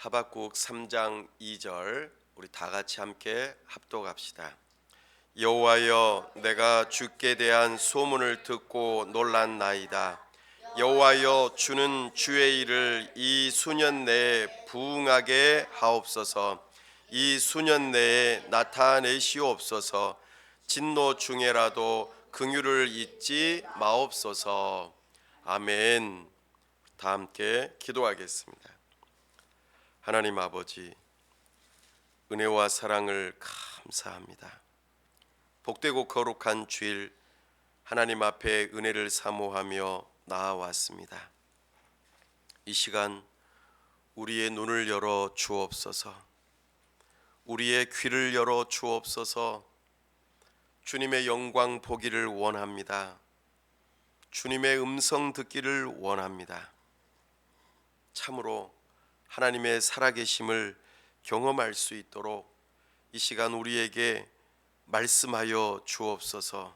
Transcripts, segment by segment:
하박국 3장 2절 우리 다 같이 함께 합독합시다. 여호와여, 내가 주께 대한 소문을 듣고 놀랐나이다. 여호와여, 주는 주의 일을 이 수년 내에 부응하게 하옵소서. 이 수년 내에 나타내시옵소서. 진노 중에라도 긍휼을 잊지 마옵소서. 아멘. 다 함께 기도하겠습니다. 하나님 아버지, 은혜와 사랑을 감사합니다. 복되고 거룩한 주일 하나님 앞에 은혜를 사모하며 나아왔습니다. 이 시간 우리의 눈을 열어 주옵소서. 우리의 귀를 열어 주옵소서. 주님의 영광 보기를 원합니다. 주님의 음성 듣기를 원합니다. 참으로 하나님의 살아계심을 경험할 수 있도록 이 시간 우리에게 말씀하여 주옵소서.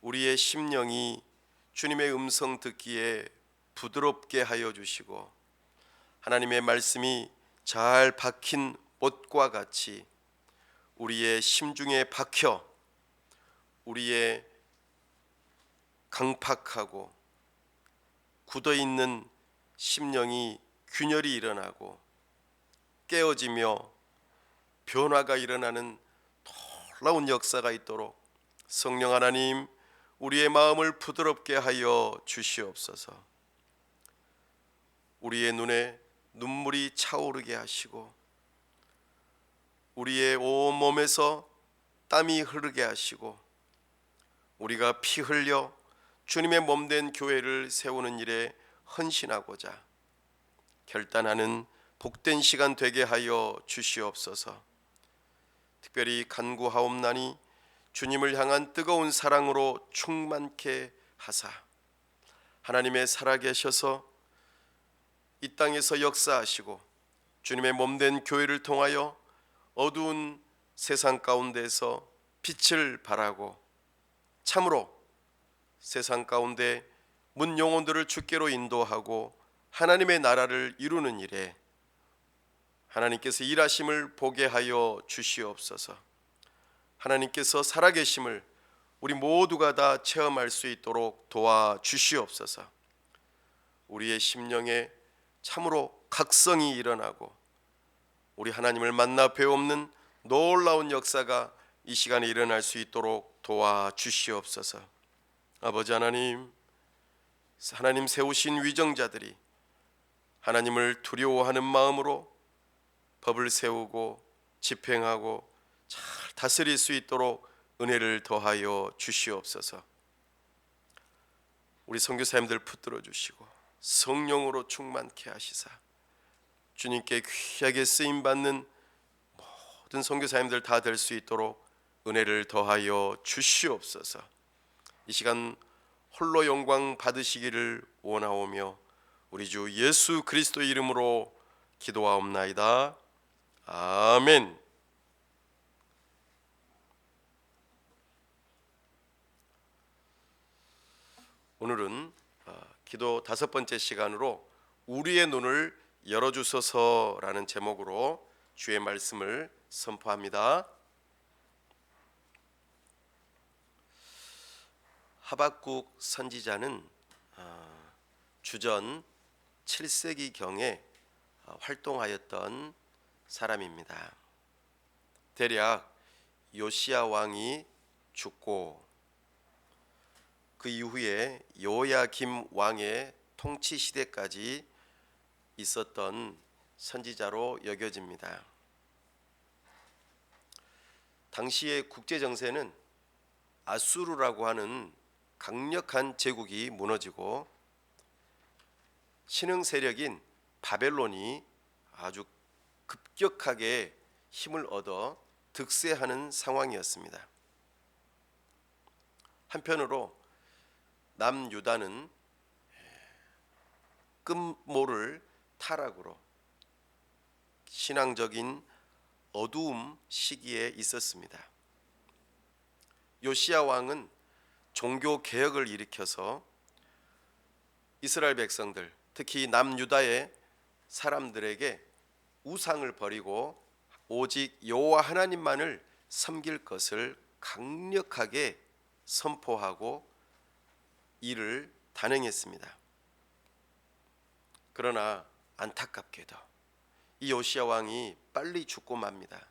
우리의 심령이 주님의 음성 듣기에 부드럽게 하여 주시고 하나님의 말씀이 잘 박힌 못과 같이 우리의 심중에 박혀 우리의 강팍하고 굳어있는 심령이 균열이 일어나고 깨어지며 변화가 일어나는 놀라운 역사가 있도록 성령 하나님, 우리의 마음을 부드럽게 하여 주시옵소서. 우리의 눈에 눈물이 차오르게 하시고 우리의 온 몸에서 땀이 흐르게 하시고 우리가 피 흘려 주님의 몸된 교회를 세우는 일에 헌신하고자 결단하는 복된 시간 되게 하여 주시옵소서. 특별히 간구하옵나니 주님을 향한 뜨거운 사랑으로 충만케 하사 하나님의 살아계셔서 이 땅에서 역사하시고 주님의 몸된 교회를 통하여 어두운 세상 가운데서 빛을 발하고 참으로 세상 가운데 문 영혼들을 주께로 인도하고 하나님의 나라를 이루는 일에 하나님께서 일하심을 보게 하여 주시옵소서. 하나님께서 살아계심을 우리 모두가 다 체험할 수 있도록 도와주시옵소서. 우리의 심령에 참으로 각성이 일어나고 우리 하나님을 만나 배우는 놀라운 역사가 이 시간에 일어날 수 있도록 도와주시옵소서. 아버지 하나님, 하나님 세우신 위정자들이 하나님을 두려워하는 마음으로 법을 세우고 집행하고 잘 다스릴 수 있도록 은혜를 더하여 주시옵소서. 우리 선교사님들 붙들어 주시고 성령으로 충만케 하시사 주님께 귀하게 쓰임받는 모든 선교사님들 다 될 수 있도록 은혜를 더하여 주시옵소서. 이 시간 홀로 영광 받으시기를 원하오며 우리 주 예수 그리스도의 이름으로 기도하옵나이다. 아멘. 오늘은 기도 5번째 시간으로 우리의 눈을 열어주소서라는 제목으로 주의 말씀을 선포합니다. 하박국 선지자는 주전 7세기경에 활동하였던 사람입니다. 대략 요시야 왕이 죽고 그 이후에 요야김 왕의 통치 시대까지 있었던 선지자로 여겨집니다. 당시의 국제 정세는 아수르라고 하는 강력한 제국이 무너지고 신흥 세력인 바벨론이 아주 급격하게 힘을 얻어 득세하는 상황이었습니다. 한편으로 남유다는 끝모를 타락으로 신앙적인 어두움 시기에 있었습니다. 요시야 왕은 종교 개혁을 일으켜서 이스라엘 백성들, 특히 남유다의 사람들에게 우상을 버리고 오직 여호와 하나님만을 섬길 것을 강력하게 선포하고 이를 단행했습니다. 그러나 안타깝게도 이 요시야 왕이 빨리 죽고 맙니다.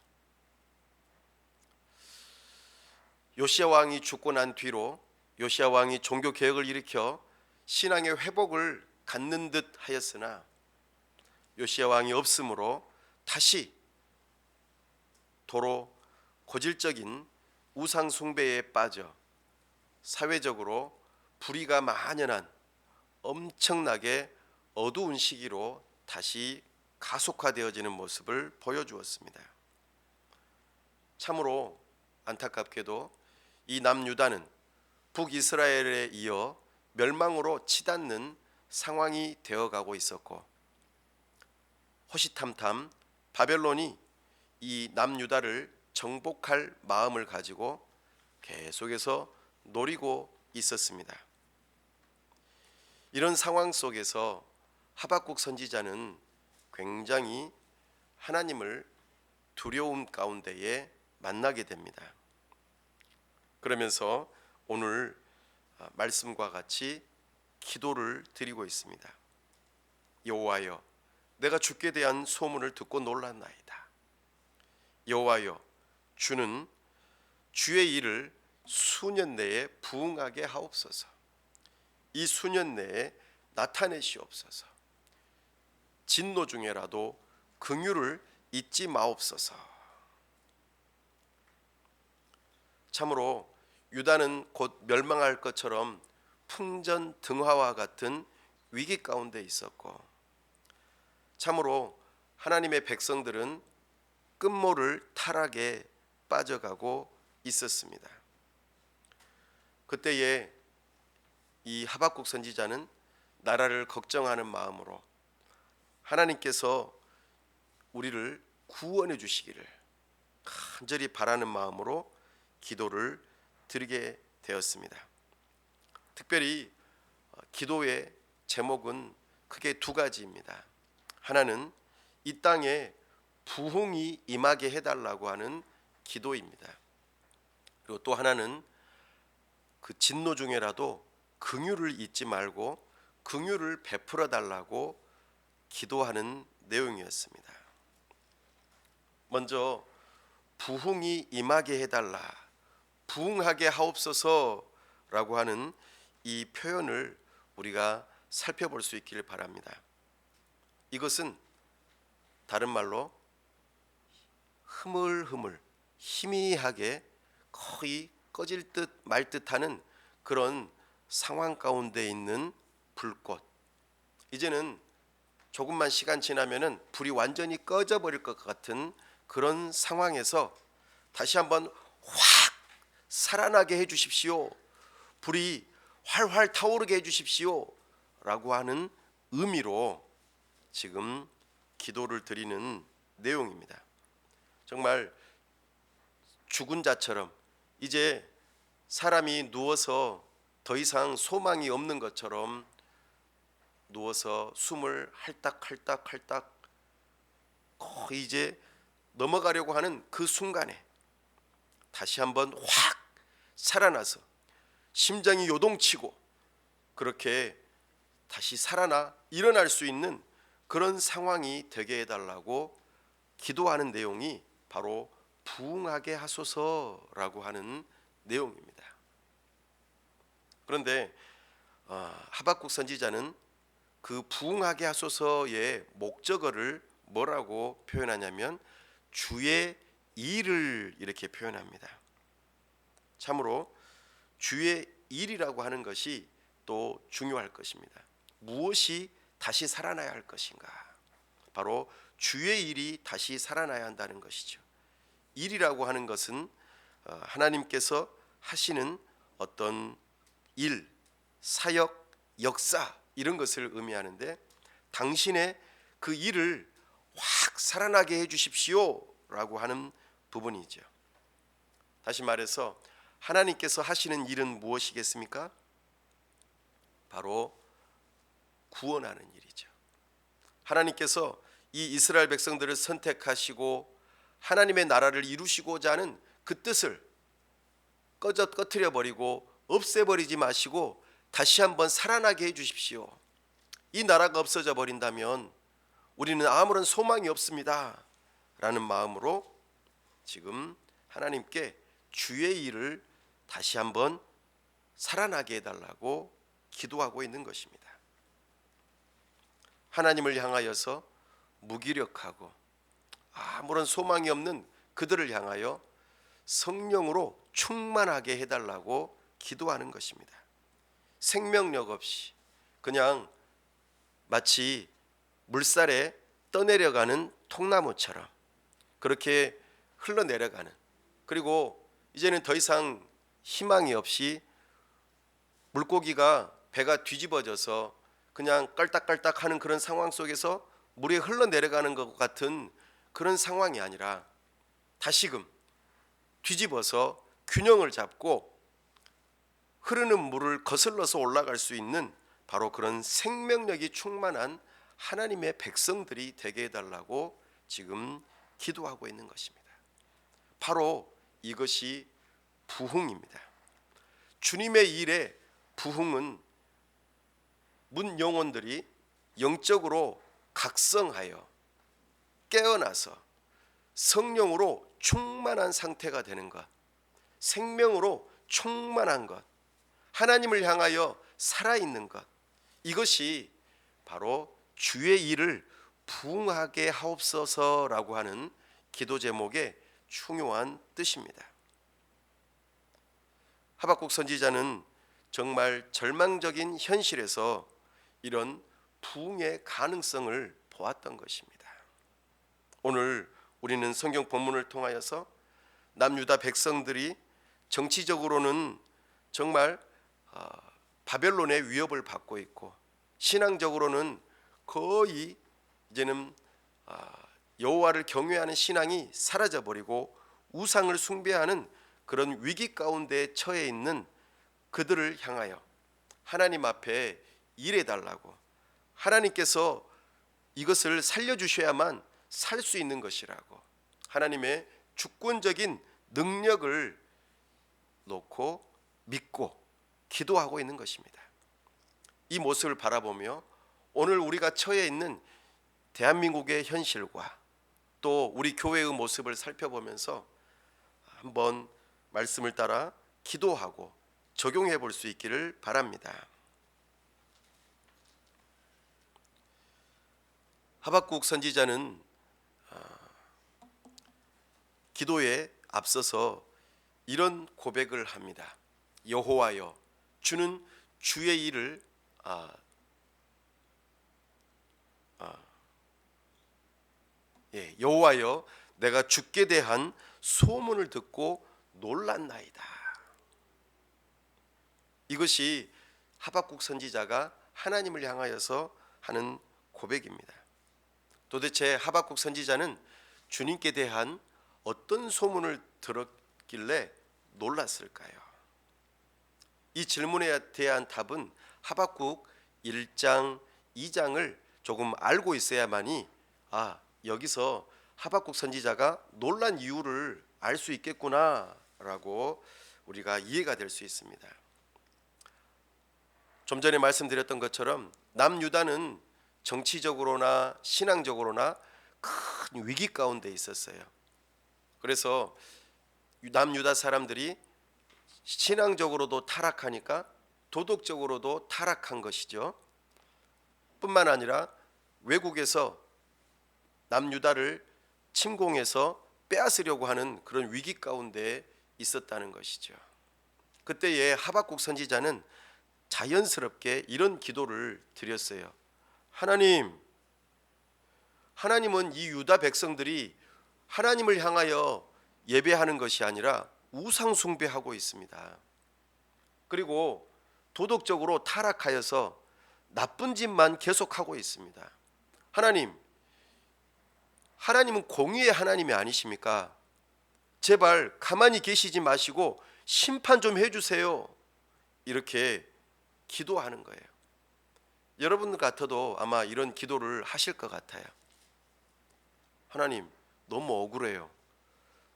요시야 왕이 죽고 난 뒤로 요시야 왕이 종교 개혁을 일으켜 신앙의 회복을 갖는 듯 하였으나 요시야 왕이 없으므로 다시 도로 고질적인 우상 숭배에 빠져 사회적으로 불의가 만연한 엄청나게 어두운 시기로 다시 가속화되어지는 모습을 보여주었습니다. 참으로 안타깝게도 이 남유다는 북이스라엘에 이어 멸망으로 치닫는 상황이 되어가고 있었고, 호시탐탐 바벨론이 이 남유다를 정복할 마음을 가지고 계속해서 노리고 있었습니다. 이런 상황 속에서 하박국 선지자는 굉장히 하나님을 두려움 가운데에 만나게 됩니다. 그러면서 오늘 말씀과 같이 기도를 드리고 있습니다. 여호와여, 내가 주께 대한 소문을 듣고 놀랐나이다. 여호와여, 주는 주의 일을 수년 내에 부응하게 하옵소서. 이 수년 내에 나타내시옵소서. 진노 중에라도 긍휼을 잊지 마옵소서. 참으로 유다는 곧 멸망할 것처럼 풍전등화와 같은 위기 가운데 있었고, 참으로 하나님의 백성들은 끝모를 타락에 빠져가고 있었습니다. 그때에 이 하박국 선지자는 나라를 걱정하는 마음으로 하나님께서 우리를 구원해 주시기를 간절히 바라는 마음으로 기도를 드리게 되었습니다. 특별히 기도의 제목은 크게 두 가지입니다. 하나는 이 땅에 부흥이 임하게 해달라고 하는 기도입니다. 그리고 또 하나는 그 진노 중에라도 긍휼을 잊지 말고 긍휼을 베풀어 달라고 기도하는 내용이었습니다. 먼저 부흥이 임하게 해달라, 부흥하게 하옵소서라고 하는 이 표현을 우리가 살펴볼 수 있기를 바랍니다. 이것은 다른 말로 흐물흐물 희미하게 거의 꺼질 듯 말 듯하는 그런 상황 가운데 있는 불꽃, 이제는 조금만 시간 지나면은 불이 완전히 꺼져 버릴 것 같은 그런 상황에서 다시 한번 확 살아나게 해 주십시오, 불이 활활 타오르게 해 주십시오 라고 하는 의미로 지금 기도를 드리는 내용입니다. 정말 죽은 자처럼 이제 사람이 누워서 더 이상 소망이 없는 것처럼 누워서 숨을 할딱할딱 거의 이제 넘어가려고 하는 그 순간에 다시 한번 확 살아나서 심장이 요동치고 그렇게 다시 살아나 일어날 수 있는 그런 상황이 되게 해달라고 기도하는 내용이 바로 부흥하게 하소서라고 하는 내용입니다. 그런데 하박국 선지자는 그 부흥하게 하소서의 목적어를 뭐라고 표현하냐면 주의 일을 이렇게 표현합니다. 참으로 주의 일이라고 하는 것이 또 중요할 것입니다. 무엇이 다시 살아나야 할 것인가? 바로 주의 일이 다시 살아나야 한다는 것이죠. 일이라고 하는 것은 하나님께서 하시는 어떤 일, 사역, 역사 이런 것을 의미하는데, 당신의 그 일을 확 살아나게 해 주십시오 라고 하는 부분이죠. 다시 말해서 하나님께서 하시는 일은 무엇이겠습니까? 바로 구원하는 일이죠. 하나님께서 이 이스라엘 백성들을 선택하시고 하나님의 나라를 이루시고자 하는 그 뜻을 꺼트려 버리고 없애버리지 마시고 다시 한번 살아나게 해 주십시오. 이 나라가 없어져 버린다면 우리는 아무런 소망이 없습니다 라는 마음으로 지금 하나님께 주의 일을 다시 한번 살아나게 해달라고 기도하고 있는 것입니다. 하나님을 향하여서 무기력하고 아무런 소망이 없는 그들을 향하여 성령으로 충만하게 해달라고 기도하는 것입니다. 생명력 없이 그냥 마치 물살에 떠내려가는 통나무처럼 그렇게 흘러내려가는, 그리고 이제는 더 이상 희망이 없이 물고기가 배가 뒤집어져서 그냥 깔딱깔딱하는 그런 상황 속에서 물에 흘러내려가는 것 같은 그런 상황이 아니라 다시금 뒤집어서 균형을 잡고 흐르는 물을 거슬러서 올라갈 수 있는 바로 그런 생명력이 충만한 하나님의 백성들이 되게 해달라고 지금 기도하고 있는 것입니다. 바로 이것이 부흥입니다. 주님의 일에 부흥은 문 영혼들이 영적으로 각성하여 깨어나서 성령으로 충만한 상태가 되는 것, 생명으로 충만한 것, 하나님을 향하여 살아있는 것, 이것이 바로 주의 일을 부흥하게 하옵소서라고 하는 기도 제목의 중요한 뜻입니다. 하박국 선지자는 정말 절망적인 현실에서 이런 부흥의 가능성을 보았던 것입니다. 오늘 우리는 성경 본문을 통하여서 남유다 백성들이 정치적으로는 정말 바벨론의 위협을 받고 있고 신앙적으로는 거의 이제는 여호와를 경외하는 신앙이 사라져버리고 우상을 숭배하는 그런 위기 가운데 처해 있는 그들을 향하여 하나님 앞에 일해달라고, 하나님께서 이것을 살려주셔야만 살 수 있는 것이라고 하나님의 주권적인 능력을 놓고 믿고 기도하고 있는 것입니다. 이 모습을 바라보며 오늘 우리가 처해 있는 대한민국의 현실과 또 우리 교회의 모습을 살펴보면서 한번 말씀을 따라 기도하고 적용해 볼 수 있기를 바랍니다. 하박국 선지자는 기도에 앞서서 이런 고백을 합니다. 여호와여, 주는 주의 일을 여호와여, 내가 주께 대한 소문을 듣고 놀랐나이다. 이것이 하박국 선지자가 하나님을 향하여서 하는 고백입니다. 도대체 하박국 선지자는 주님께 대한 어떤 소문을 들었길래 놀랐을까요? 이 질문에 대한 답은 하박국 1장, 2장을 조금 알고 있어야만이 여기서 하박국 선지자가 놀란 이유를 알 수 있겠구나라고 우리가 이해가 될 수 있습니다. 좀 전에 말씀드렸던 것처럼 남유다는 정치적으로나 신앙적으로나 큰 위기 가운데 있었어요. 그래서 남유다 사람들이 신앙적으로도 타락하니까 도덕적으로도 타락한 것이죠. 뿐만 아니라 외국에서 남유다를 침공해서 빼앗으려고 하는 그런 위기 가운데 있었다는 것이죠. 그때에 하박국 선지자는 자연스럽게 이런 기도를 드렸어요. 하나님은 이 유다 백성들이 하나님을 향하여 예배하는 것이 아니라 우상 숭배하고 있습니다. 그리고 도덕적으로 타락하여서 나쁜 짓만 계속하고 있습니다. 하나님은 공의의 하나님이 아니십니까? 제발 가만히 계시지 마시고 심판 좀 해주세요. 이렇게 기도하는 거예요. 여러분 같아도 아마 이런 기도를 하실 것 같아요. 하나님, 너무 억울해요.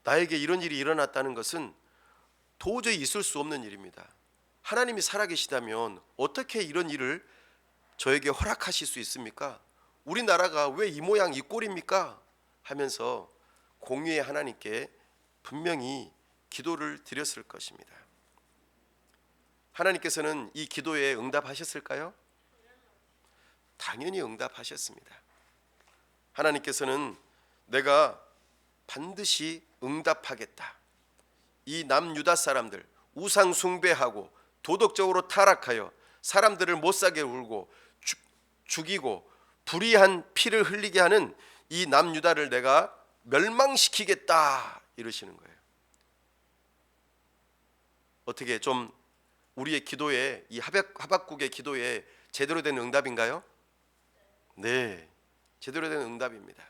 나에게 이런 일이 일어났다는 것은 도저히 있을 수 없는 일입니다. 하나님이 살아계시다면 어떻게 이런 일을 저에게 허락하실 수 있습니까? 우리나라가 왜 이 모양 이 꼴입니까? 하면서 공의의 하나님께 분명히 기도를 드렸을 것입니다. 하나님께서는 이 기도에 응답하셨을까요? 당연히 응답하셨습니다. 하나님께서는 내가 반드시 응답하겠다. 이 남유다 사람들, 우상 숭배하고 도덕적으로 타락하여 사람들을 못사게 울고 죽이고 불의한 피를 흘리게 하는 이 남유다를 내가 멸망시키겠다 이러시는 거예요. 어떻게 좀 우리의 기도에, 이 하박국의 기도에 제대로 된 응답인가요? 네, 제대로 된 응답입니다.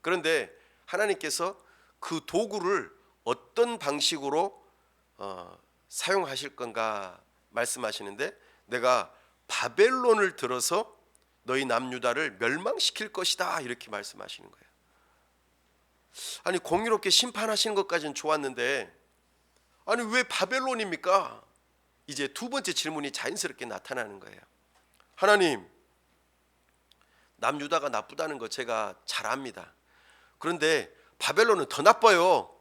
그런데 하나님께서 그 도구를 어떤 방식으로 사용하실 건가 말씀하시는데, 내가 바벨론을 들어서 너희 남유다를 멸망시킬 것이다 이렇게 말씀하시는 거예요. 아니, 공의롭게 심판하시는 것까지는 좋았는데 아니 왜 바벨론입니까? 이제 두 번째 질문이 자연스럽게 나타나는 거예요. 하나님, 남유다가 나쁘다는 거 제가 잘 압니다. 그런데 바벨론은 더 나빠요.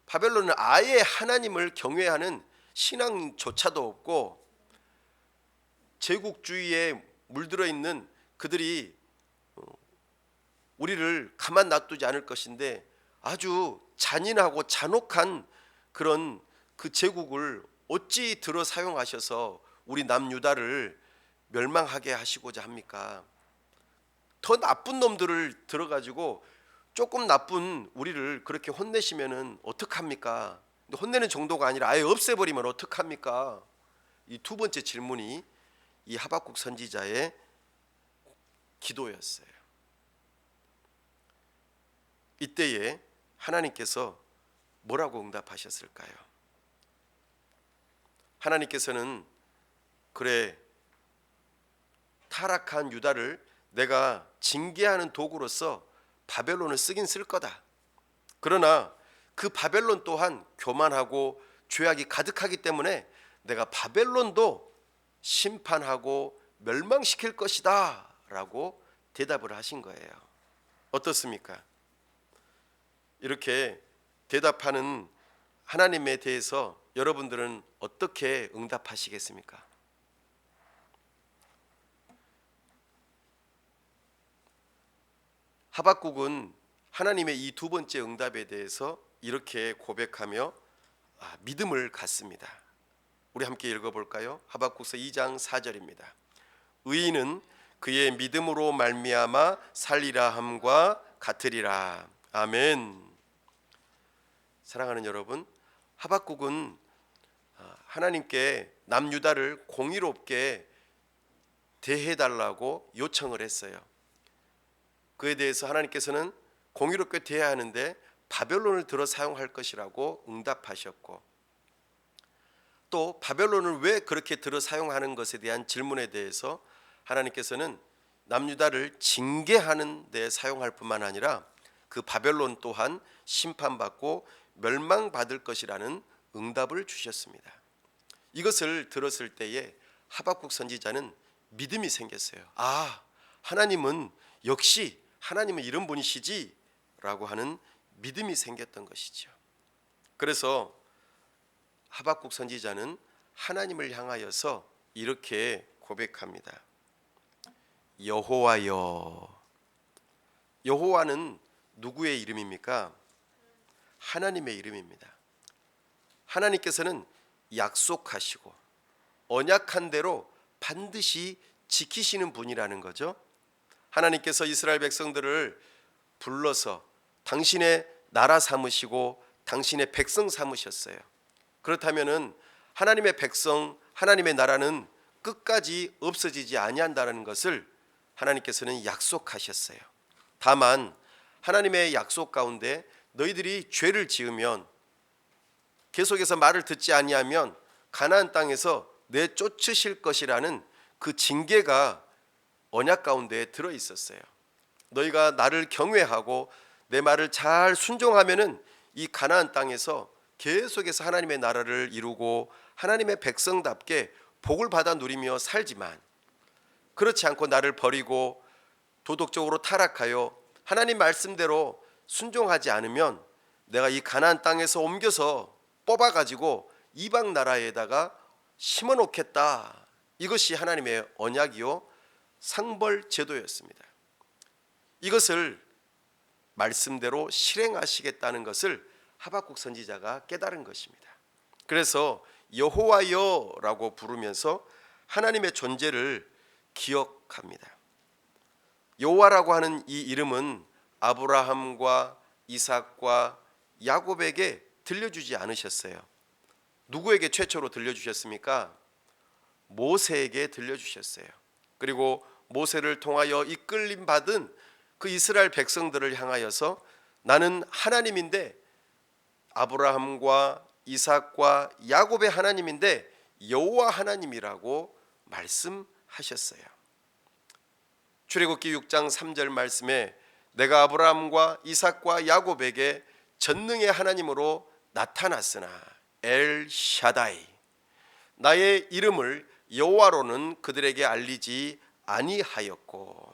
바벨론은 아예 하나님을 경외하는 신앙조차도 없고 제국주의에 물들어 있는 그들이 우리를 가만 놔두지 않을 것인데 아주 잔인하고 잔혹한 그런 그 제국을 어찌 들어 사용하셔서 우리 남유다를 멸망하게 하시고자 합니까? 더 나쁜 놈들을 들어가지고 조금 나쁜 우리를 그렇게 혼내시면은 어떡합니까? 혼내는 정도가 아니라 아예 없애버리면 어떡합니까? 이 두 번째 질문이 이 하박국 선지자의 기도였어요. 이때에 하나님께서 뭐라고 응답하셨을까요? 하나님께서는 그래, 타락한 유다를 내가 징계하는 도구로서 바벨론을 쓰긴 쓸 거다. 그러나 그 바벨론 또한 교만하고 죄악이 가득하기 때문에 내가 바벨론도 심판하고 멸망시킬 것이다 라고 대답을 하신 거예요. 어떻습니까? 이렇게 대답하는 하나님에 대해서 여러분들은 어떻게 응답하시겠습니까? 하박국은 하나님의 이 두 번째 응답에 대해서 이렇게 고백하며 믿음을 갖습니다. 우리 함께 읽어볼까요? 하박국서 2장 4절입니다. 의인은 그의 믿음으로 말미암아 살리라 함과 같으리라. 아멘. 사랑하는 여러분, 하박국은 하나님께 남유다를 공의롭게 대해달라고 요청을 했어요. 그에 대해서 하나님께서는 공의롭게 대해야 하는데 바벨론을 들어 사용할 것이라고 응답하셨고, 또 바벨론을 왜 그렇게 들어 사용하는 것에 대한 질문에 대해서 하나님께서는 남유다를 징계하는 데 사용할 뿐만 아니라 그 바벨론 또한 심판받고 멸망받을 것이라는 응답을 주셨습니다. 이것을 들었을 때에 하박국 선지자는 믿음이 생겼어요. 하나님은 역시 하나님은 이런 분이시지 라고 하는 믿음이 생겼던 것이죠. 그래서 하박국 선지자는 하나님을 향하여서 이렇게 고백합니다. 여호와여. 여호와는 누구의 이름입니까? 하나님의 이름입니다. 하나님께서는 약속하시고 언약한 대로 반드시 지키시는 분이라는 거죠. 하나님께서 이스라엘 백성들을 불러서 당신의 나라 삼으시고 당신의 백성 삼으셨어요. 그렇다면은 하나님의 백성, 하나님의 나라는 끝까지 없어지지 아니한다는 것을 하나님께서는 약속하셨어요. 다만 하나님의 약속 가운데 너희들이 죄를 지으면, 계속해서 말을 듣지 아니하면 가나안 땅에서 내쫓으실 것이라는 그 징계가 언약 가운데 들어 있었어요. 너희가 나를 경외하고 내 말을 잘 순종하면은 이 가나안 땅에서 계속해서 하나님의 나라를 이루고 하나님의 백성답게 복을 받아 누리며 살지만, 그렇지 않고 나를 버리고 도덕적으로 타락하여 하나님 말씀대로 순종하지 않으면 내가 이 가나안 땅에서 옮겨서 뽑아가지고 이방 나라에다가 심어 놓겠다. 이것이 하나님의 언약이요 상벌 제도였습니다. 이것을 말씀대로 실행하시겠다는 것을 하박국 선지자가 깨달은 것입니다. 그래서 여호와여라고 부르면서 하나님의 존재를 기억합니다. 여호와라고 하는 이 이름은 아브라함과 이삭과 야곱에게 들려주지 않으셨어요. 누구에게 최초로 들려주셨습니까? 모세에게 들려주셨어요. 그리고 모세를 통하여 이끌림 받은 그 이스라엘 백성들을 향하여서 나는 하나님인데, 아브라함과 이삭과 야곱의 하나님인데 여호와 하나님이라고 말씀하셨어요. 출애굽기 6장 3절 말씀에 내가 아브라함과 이삭과 야곱에게 전능의 하나님으로 나타났으나 엘 샤다이, 나의 이름을 여호와로는 그들에게 알리지 아니하였고,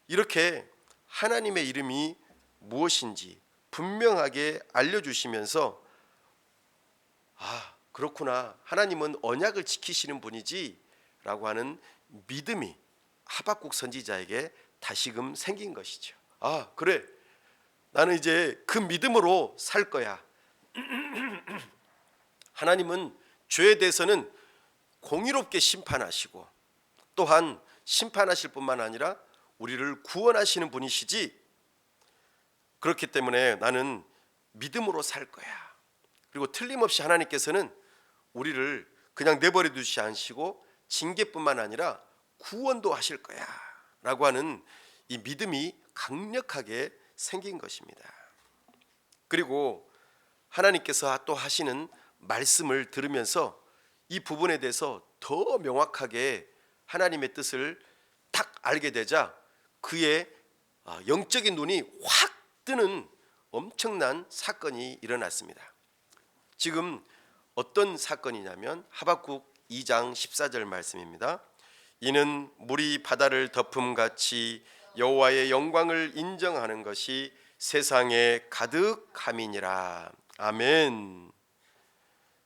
이렇게 하나님의 이름이 무엇인지 분명하게 알려주시면서 그렇구나, 하나님은 언약을 지키시는 분이지 라고 하는 믿음이 하박국 선지자에게 다시금 생긴 것이죠. 그래, 나는 이제 그 믿음으로 살 거야. 하나님은 죄에 대해서는 공의롭게 심판하시고 또한 심판하실 뿐만 아니라 우리를 구원하시는 분이시지, 그렇기 때문에 나는 믿음으로 살 거야. 그리고 틀림없이 하나님께서는 우리를 그냥 내버려 두지 않으시고 징계뿐만 아니라 구원도 하실 거야 라고 하는 이 믿음이 강력하게 생긴 것입니다. 그리고 하나님께서 또 하시는 말씀을 들으면서 이 부분에 대해서 더 명확하게 하나님의 뜻을 딱 알게 되자 그의 영적인 눈이 확 뜨는 엄청난 사건이 일어났습니다. 지금 어떤 사건이냐면 하박국 2장 14절 말씀입니다. 이는 물이 바다를 덮음같이 여호와의 영광을 인정하는 것이 세상에 가득함이니라. 아멘.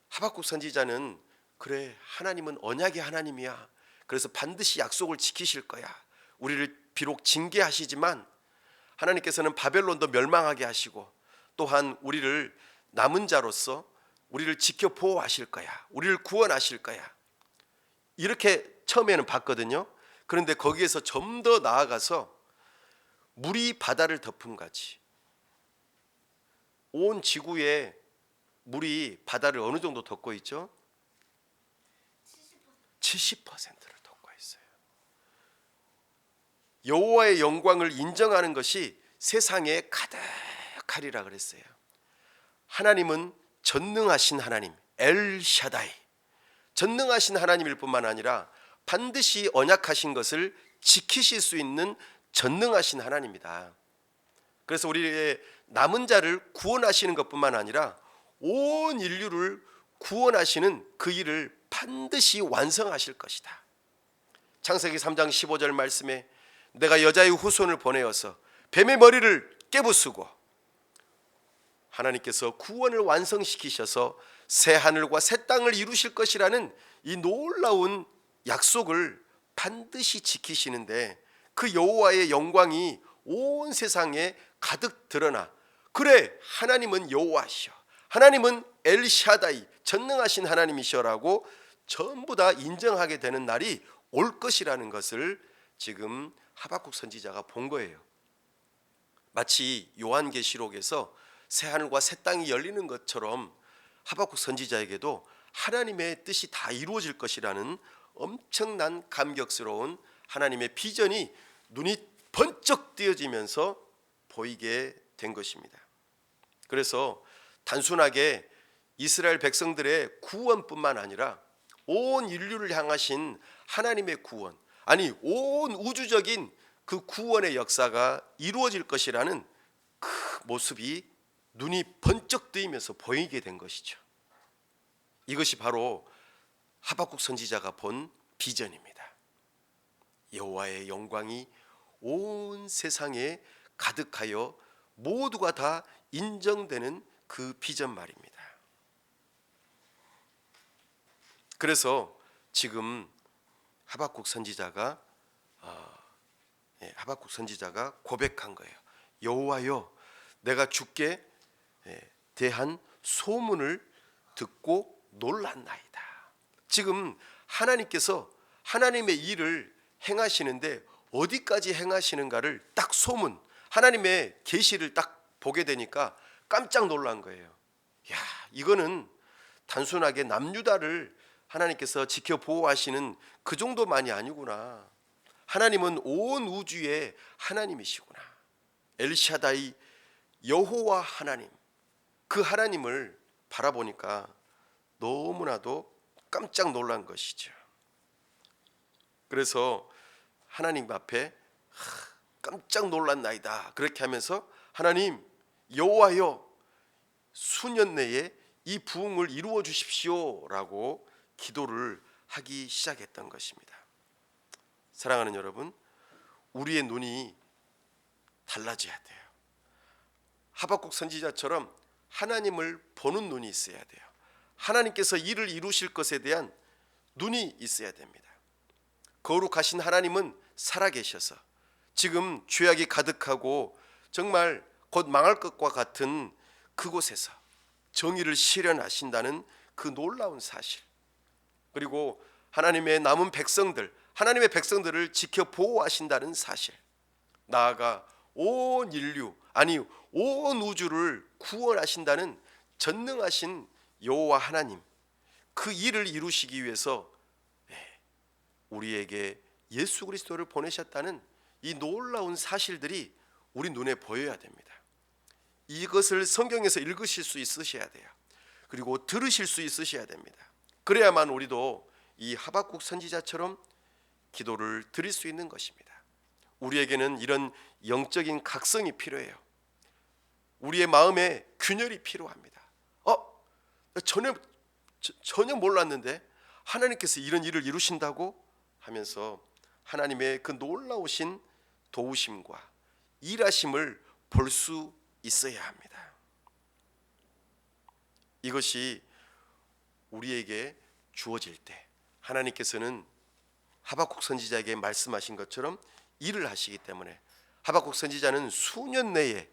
하박국 선지자는 그래, 하나님은 언약의 하나님이야. 그래서 반드시 약속을 지키실 거야. 우리를 비록 징계하시지만 하나님께서는 바벨론도 멸망하게 하시고 또한 우리를 남은 자로서 우리를 지켜 보호하실 거야. 우리를 구원하실 거야. 이렇게 처음에는 봤거든요. 그런데 거기에서 좀 더 나아가서 물이 바다를 덮음같이, 온 지구에 물이 바다를 어느 정도 덮고 있죠? 70%를 덮고 있어요. 여호와의 영광을 인정하는 것이 세상에 가득하리라 그랬어요. 하나님은 전능하신 하나님, 엘 샤다이, 전능하신 하나님일 뿐만 아니라 반드시 언약하신 것을 지키실 수 있는 전능하신 하나님이다. 그래서 우리의 남은 자를 구원하시는 것뿐만 아니라 온 인류를 구원하시는 그 일을 반드시 완성하실 것이다. 창세기 3장 15절 말씀에 내가 여자의 후손을 보내어서 뱀의 머리를 깨부수고, 하나님께서 구원을 완성시키셔서 새 하늘과 새 땅을 이루실 것이라는 이 놀라운 약속을 반드시 지키시는데 그 여호와의 영광이 온 세상에 가득 드러나, 그래, 하나님은 여호와시여, 하나님은 엘샤다이, 전능하신 하나님이시라고 전부 다 인정하게 되는 날이 올 것이라는 것을 지금 하박국 선지자가 본 거예요. 마치 요한계시록에서 새 하늘과 새 땅이 열리는 것처럼 하박국 선지자에게도 하나님의 뜻이 다 이루어질 것이라는 엄청난 감격스러운 하나님의 비전이 눈이 번쩍 띄어지면서 보이게 된 것입니다. 그래서 단순하게 이스라엘 백성들의 구원뿐만 아니라 온 인류를 향하신 하나님의 구원, 아니 온 우주적인 그 구원의 역사가 이루어질 것이라는 그 모습이 눈이 번쩍 뜨이면서 보이게 된 것이죠. 이것이 바로 하박국 선지자가 본 비전입니다. 여호와의 영광이 온 세상에 가득하여 모두가 다 인정되는 그 비전 말입니다. 그래서 지금 하박국 선지자가 고백한 거예요. 여호와여, 내가 주께 대한 소문을 듣고 놀랐나이다. 지금 하나님께서 하나님의 일을 행하시는데 어디까지 행하시는가를 딱 소문, 하나님의 계시를 딱 보게 되니까 깜짝 놀란 거예요. 야, 이거는 단순하게 남유다를 하나님께서 지켜 보호하시는 그 정도만이 아니구나. 하나님은 온 우주의 하나님이시구나. 엘샤다이 여호와 하나님, 그 하나님을 바라보니까 너무나도 깜짝 놀란 것이죠. 그래서 하나님 앞에 깜짝 놀랐나이다 그렇게 하면서 하나님 여호와여, 수년 내에 이 부흥을 이루어 주십시오라고 기도를 하기 시작했던 것입니다. 사랑하는 여러분, 우리의 눈이 달라져야 돼요. 하박국 선지자처럼 하나님을 보는 눈이 있어야 돼요. 하나님께서 일을 이루실 것에 대한 눈이 있어야 됩니다. 거룩하신 하나님은 살아계셔서 지금 죄악이 가득하고 정말 곧 망할 것과 같은 그곳에서 정의를 실현하신다는 그 놀라운 사실, 그리고 하나님의 남은 백성들, 하나님의 백성들을 지켜 보호하신다는 사실, 나아가 온 인류, 아니 온 우주를 구원하신다는 전능하신 여호와 하나님, 그 일을 이루시기 위해서 우리에게 예수 그리스도를 보내셨다는 이 놀라운 사실들이 우리 눈에 보여야 됩니다. 이것을 성경에서 읽으실 수 있으셔야 돼요. 그리고 들으실 수 있으셔야 됩니다. 그래야만 우리도 이 하박국 선지자처럼 기도를 드릴 수 있는 것입니다. 우리에게는 이런 영적인 각성이 필요해요. 우리의 마음에 균열이 필요합니다. 전혀 몰랐는데 하나님께서 이런 일을 이루신다고 하면서 하나님의 그 놀라우신 도우심과 일하심을 볼 수 있어야 합니다. 이것이 우리에게 주어질 때 하나님께서는 하박국 선지자에게 말씀하신 것처럼 일을 하시기 때문에 하박국 선지자는 수년 내에,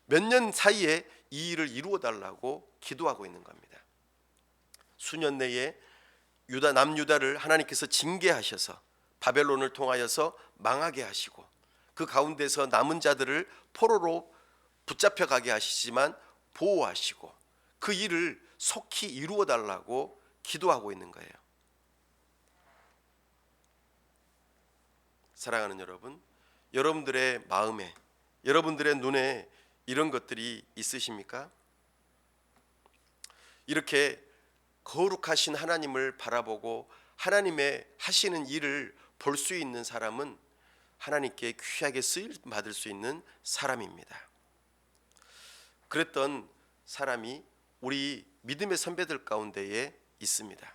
몇 년 사이에 이 일을 이루어 달라고 기도하고 있는 겁니다. 수년 내에 남유다를 하나님께서 징계하셔서 바벨론을 통하여서 망하게 하시고 그 가운데서 남은 자들을 포로로 붙잡혀 가게 하시지만 보호하시고 그 일을 속히 이루어 달라고 기도하고 있는 거예요. 사랑하는 여러분, 여러분들의 마음에, 여러분들의 눈에 이런 것들이 있으십니까? 이렇게 거룩하신 하나님을 바라보고 하나님의 하시는 일을 볼 수 있는 사람은 하나님께 귀하게 쓰임 받을 수 있는 사람입니다. 그랬던 사람이 우리 믿음의 선배들 가운데에 있습니다.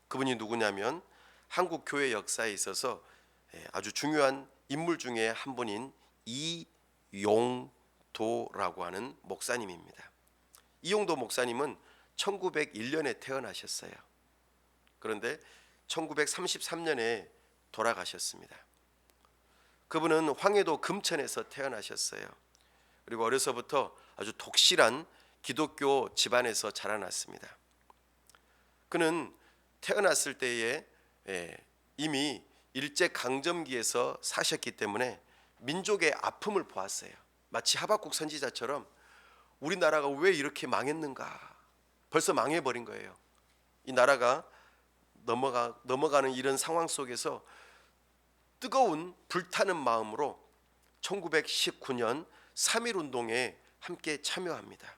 그분이 누구냐면 한국 교회 역사에 있어서 아주 중요한 인물 중에 한 분인 이용도라고 하는 목사님입니다. 이용도 목사님은 1901년에 태어나셨어요. 그런데 1933년에 돌아가셨습니다. 그분은 황해도 금천에서 태어나셨어요. 그리고 어려서부터 아주 독실한 기독교 집안에서 자라났습니다. 그는 태어났을 때에 이미 일제강점기에서 사셨기 때문에 민족의 아픔을 보았어요. 마치 하박국 선지자처럼 우리나라가 왜 이렇게 망했는가, 벌써 망해버린 거예요. 이 나라가 넘어가는 이런 상황 속에서 뜨거운 불타는 마음으로 1919년 3.1운동에 함께 참여합니다.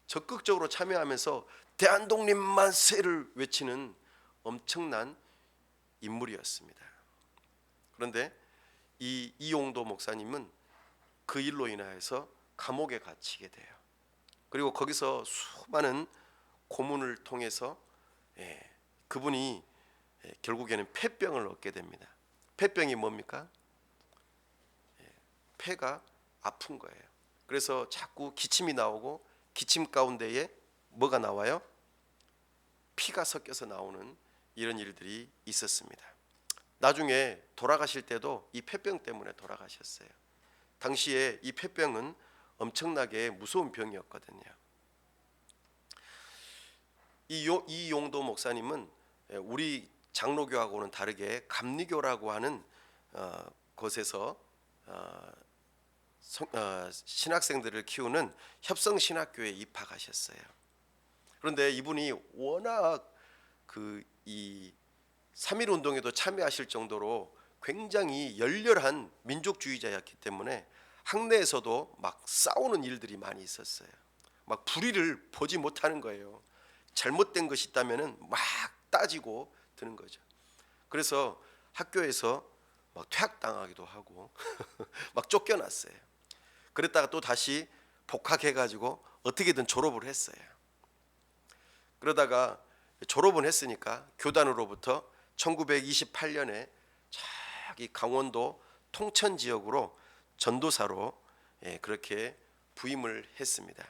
적극적으로 참여하면서 대한독립 만세를 외치는 엄청난 인물이었습니다. 그런데 이 이용도 목사님은 그 일로 인하여서 감옥에 갇히게 돼요. 그리고 거기서 수많은 고문을 통해서 그분이 결국에는 폐병을 얻게 됩니다. 폐병이 뭡니까? 폐가 아픈 거예요. 그래서 자꾸 기침이 나오고 기침 가운데에 뭐가 나와요? 피가 섞여서 나오는 이런 일들이 있었습니다. 나중에 돌아가실 때도 이 폐병 때문에 돌아가셨어요. 당시에 이 폐병은 엄청나게 무서운 병이었거든요. 이용도 목사님은 우리 장로교하고는 다르게 감리교라고 하는 곳에서 신학생들을 키우는 협성신학교에 입학하셨어요. 그런데 이분이 워낙 이 3.1 운동에도 참여하실 정도로 굉장히 열렬한 민족주의자였기 때문에 학내에서도 막 싸우는 일들이 많이 있었어요. 막 불의를 보지 못하는 거예요. 잘못된 것이 있다면은 막 따지고 드는 거죠. 그래서 학교에서 막 퇴학당하기도 하고 막 쫓겨났어요. 그랬다가 또 다시 복학해가지고 어떻게든 졸업을 했어요. 그러다가 졸업은 했으니까 교단으로부터 1928년에 저기 강원도 통천 지역으로 전도사로 그렇게 부임을 했습니다.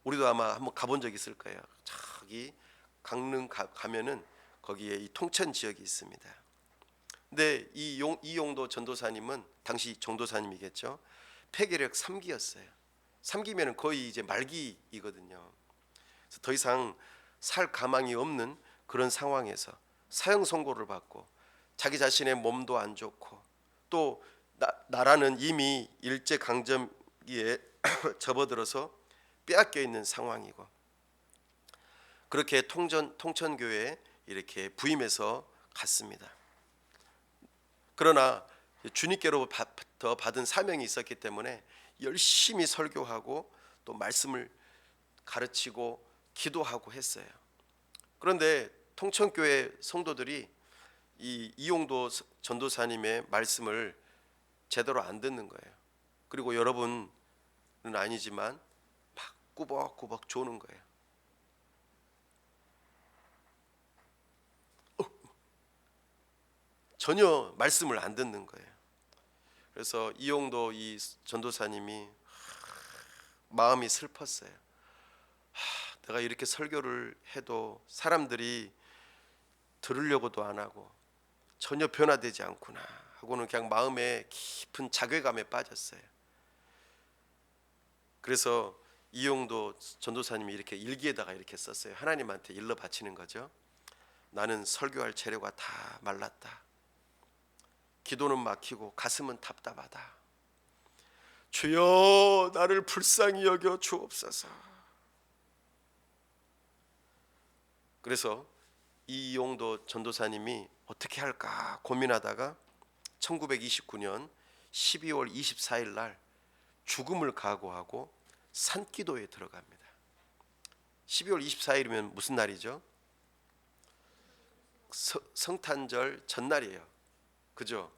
우리도 아마 한번 가본 적 있을 거예요. 저기 강릉 가면은 거기에 이 통천 지역이 있습니다. 근데 이용도 전도사님은 당시 정도사님이겠죠. 폐결핵 3기였어요. 3기면은 거의 이제 말기이거든요. 그래서 더 이상 살 가망이 없는 그런 상황에서 사형 선고를 받고 자기 자신의 몸도 안 좋고 또 나라는 이미 일제 강점기에 접어들어서 빼앗겨 있는 상황이고 그렇게 통천교회에 이렇게 부임해서 갔습니다. 그러나 주님께로부터 받은 사명이 있었기 때문에 열심히 설교하고 또 말씀을 가르치고 기도하고 했어요. 그런데 통천교회 성도들이 이 이용도 전도사님의 말씀을 제대로 안 듣는 거예요. 그리고 여러분은 아니지만 막 꾸벅꾸벅 조는 거예요. 전혀 말씀을 안 듣는 거예요. 그래서 이용도 이 전도사님이 마음이 슬펐어요. 내가 이렇게 설교를 해도 사람들이 들으려고도 안 하고 전혀 변화되지 않구나 하고는 그냥 마음에 깊은 자괴감에 빠졌어요. 그래서 이용도 전도사님이 이렇게 일기에다가 이렇게 썼어요. 하나님한테 일러 바치는 거죠. 나는 설교할 재료가 다 말랐다. 기도는 막히고 가슴은 답답하다. 주여 나를 불쌍히 여겨 주옵소서. 그래서 이용도 전도사님이 어떻게 할까 고민하다가 1929년 12월 24일 날 죽음을 각오하고 산기도에 들어갑니다. 12월 24일이면 무슨 날이죠? 성탄절 전날이에요. 그죠?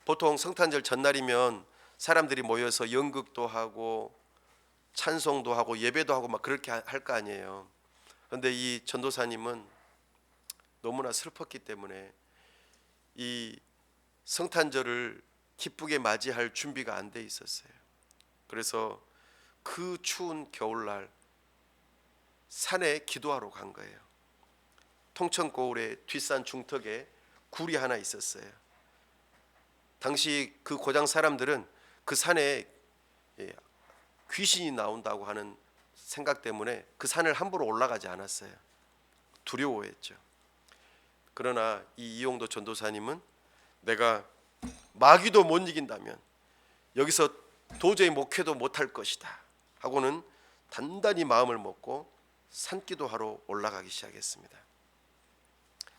보통 성탄절 전날이면 사람들이 모여서 연극도 하고 찬송도 하고 예배도 하고 막 그렇게 할 거 아니에요. 그런데 이 전도사님은 너무나 슬펐기 때문에 이 성탄절을 기쁘게 맞이할 준비가 안 돼 있었어요. 그래서 그 추운 겨울날 산에 기도하러 간 거예요. 통천고을의 뒷산 중턱에 굴이 하나 있었어요. 당시 그 고장 사람들은 그 산에 귀신이 나온다고 하는 생각 때문에 그 산을 함부로 올라가지 않았어요. 두려워했죠. 그러나 이 이용도 전도사님은 내가 마귀도 못 이긴다면 여기서 도저히 목회도 못할 것이다 하고는 단단히 마음을 먹고 산기도하러 올라가기 시작했습니다.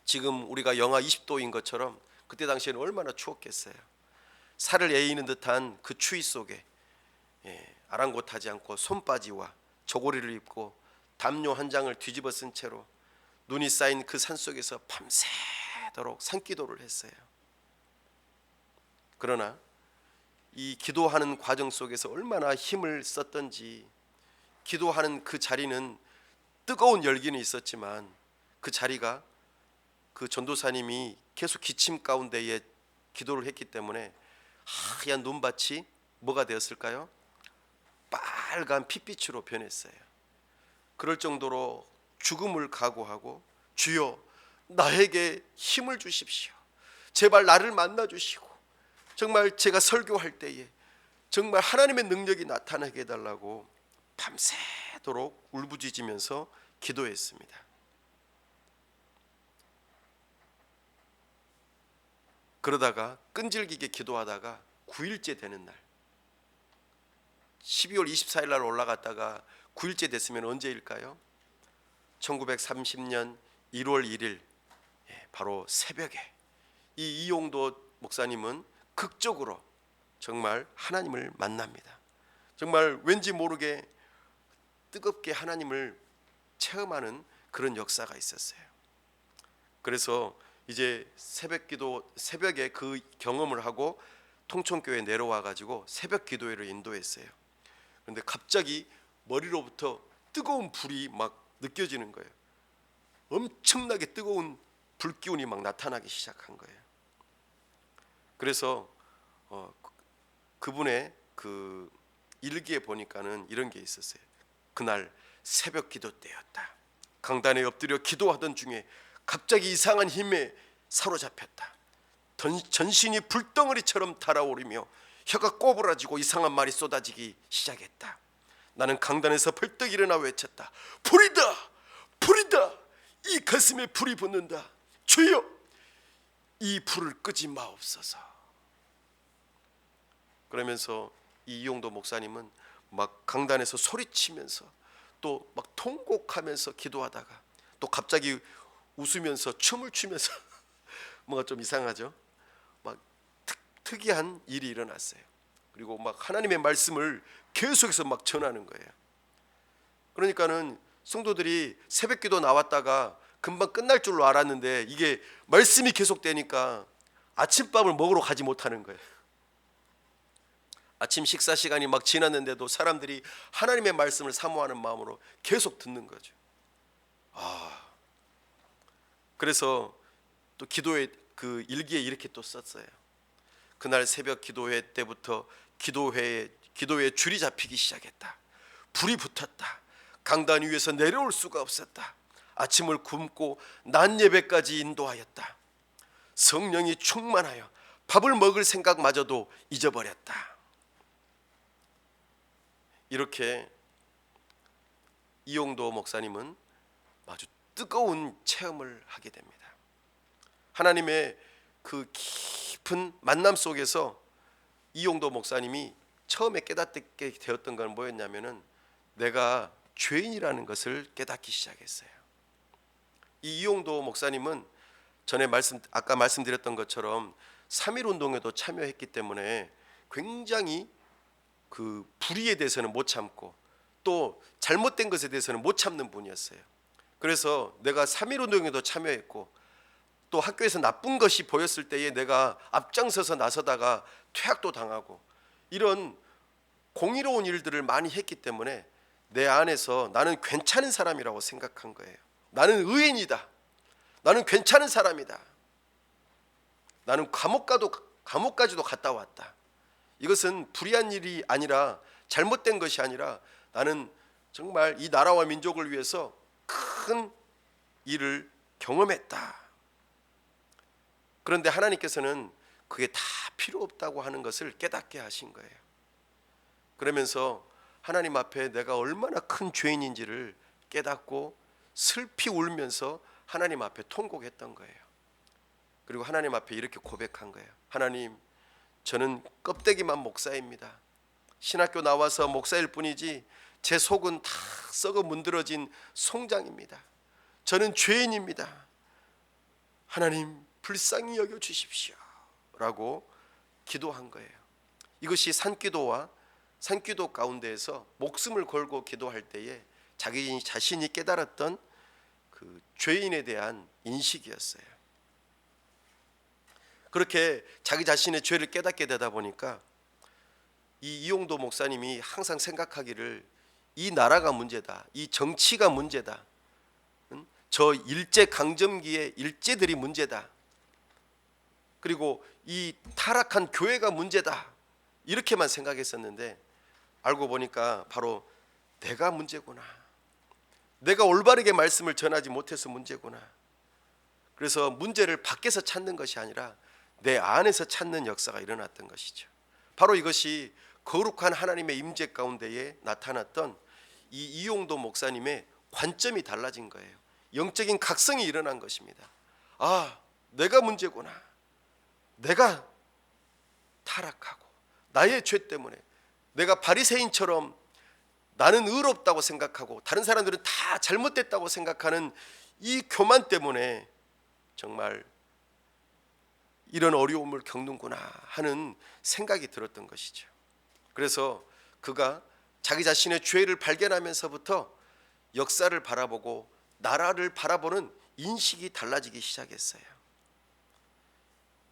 지금 우리가 영하 20도인 것처럼 그때 당시에는 얼마나 추웠겠어요. 살을 에이는 듯한 그 추위 속에 아랑곳하지 않고 손바지와 저고리를 입고 담요 한 장을 뒤집어 쓴 채로 눈이 쌓인 그 산속에서 밤새도록 산기도를 했어요. 그러나 이 기도하는 과정 속에서 얼마나 힘을 썼던지, 기도하는 그 자리는 뜨거운 열기는 있었지만 그 자리가 그 전도사님이 계속 기침 가운데에 기도를 했기 때문에 하얀 눈밭이 뭐가 되었을까요? 빨간 핏빛으로 변했어요. 그럴 정도로 죽음을 각오하고, 주여 나에게 힘을 주십시오. 제발 나를 만나 주시고 정말 제가 설교할 때에 정말 하나님의 능력이 나타나게 해달라고 밤새도록 울부짖으면서 기도했습니다. 그러다가 끈질기게 기도하다가 9일째 되는 날, 12월 24일 날 올라갔다가 9일째 됐으면 언제일까요? 1930년 1월 1일 바로 새벽에 이 이용도 목사님은 극적으로 정말 하나님을 만납니다. 정말 왠지 모르게 뜨겁게 하나님을 체험하는 그런 역사가 있었어요. 그래서 이제 새벽에 그 경험을 하고 통천교회에 내려와 가지고 새벽 기도회를 인도했어요. 그런데 갑자기 머리로부터 뜨거운 불이 막 느껴지는 거예요. 엄청나게 뜨거운 불기운이 막 나타나기 시작한 거예요. 그래서 그분의 그 일기에 보니까는 이런 게 있었어요. 그날 새벽 기도 때였다. 강단에 엎드려 기도하던 중에 갑자기 이상한 힘에 사로잡혔다. 전신이 불덩어리처럼 달아오르며 혀가 꼬부라지고 이상한 말이 쏟아지기 시작했다. 나는 강단에서 벌떡 일어나 외쳤다. 불이다! 불이다! 이 가슴에 불이 붙는다. 주여! 이 불을 끄지 마옵소서. 그러면서 이 이용도 목사님은 막 강단에서 소리치면서 또 막 통곡하면서 기도하다가 또 갑자기 웃으면서 춤을 추면서 뭔가 좀 이상하죠. 막 특이한 일이 일어났어요. 그리고 막 하나님의 말씀을 계속해서 막 전하는 거예요. 그러니까는 성도들이 새벽기도 나왔다가 금방 끝날 줄로 알았는데 이게 말씀이 계속되니까 아침밥을 먹으러 가지 못하는 거예요. 아침 식사 시간이 막 지났는데도 사람들이 하나님의 말씀을 사모하는 마음으로 계속 듣는 거죠. 그래서 또 기도회 그 일기에 이렇게 또 썼어요. 그날 새벽 기도회 때부터 기도회에 줄이 잡히기 시작했다. 불이 붙었다. 강단 위에서 내려올 수가 없었다. 아침을 굶고 낮 예배까지 인도하였다. 성령이 충만하여 밥을 먹을 생각마저도 잊어버렸다. 이렇게 이용도 목사님은 아주 뜨거운 체험을 하게 됩니다. 하나님의 그 깊은 만남 속에서 이용도 목사님이 처음에 깨닫게 되었던 건 뭐였냐면은 내가 죄인이라는 것을 깨닫기 시작했어요. 이 이용도 목사님은 전에 아까 말씀드렸던 것처럼 3.1 운동에도 참여했기 때문에 굉장히 그 불의에 대해서는 못 참고 또 잘못된 것에 대해서는 못 참는 분이었어요. 그래서 내가 3.1 운동에도 참여했고 또 학교에서 나쁜 것이 보였을 때에 내가 앞장서서 나서다가 퇴학도 당하고 이런 공의로운 일들을 많이 했기 때문에 내 안에서 나는 괜찮은 사람이라고 생각한 거예요. 나는 의인이다. 나는 괜찮은 사람이다. 나는 감옥까지도 갔다 왔다. 이것은 불의한 일이 아니라 잘못된 것이 아니라 나는 정말 이 나라와 민족을 위해서 큰 일을 경험했다. 그런데 하나님께서는 그게 다 필요 없다고 하는 것을 깨닫게 하신 거예요. 그러면서 하나님 앞에 내가 얼마나 큰 죄인인지를 깨닫고 슬피 울면서 하나님 앞에 통곡했던 거예요. 그리고 하나님 앞에 이렇게 고백한 거예요. 하나님, 저는 껍데기만 목사입니다. 신학교 나와서 목사일 뿐이지 제 속은 다 썩어 문드러진 송장입니다. 저는 죄인입니다. 하나님 불쌍히 여겨 주십시오 라고 기도한 거예요. 이것이 산기도 가운데에서 목숨을 걸고 기도할 때에 자기 자신이 깨달았던 그 죄인에 대한 인식이었어요. 그렇게 자기 자신의 죄를 깨닫게 되다 보니까 이 이용도 목사님이 항상 생각하기를 이 나라가 문제다, 이 정치가 문제다, 저 일제 강점기의 일제들이 문제다, 그리고 이 타락한 교회가 문제다, 이렇게만 생각했었는데 알고 보니까 바로 내가 문제구나, 내가 올바르게 말씀을 전하지 못해서 문제구나. 그래서 문제를 밖에서 찾는 것이 아니라 내 안에서 찾는 역사가 일어났던 것이죠. 바로 이것이 거룩한 하나님의 임재 가운데에 나타났던 이 이용도 목사님의 관점이 달라진 거예요. 영적인 각성이 일어난 것입니다. 아, 내가 문제구나. 내가 타락하고 나의 죄 때문에 내가 바리새인처럼 나는 의롭다고 생각하고 다른 사람들은 다 잘못됐다고 생각하는 이 교만 때문에 정말 이런 어려움을 겪는구나 하는 생각이 들었던 것이죠. 그래서 그가 자기 자신의 죄를 발견하면서부터 역사를 바라보고 나라를 바라보는 인식이 달라지기 시작했어요.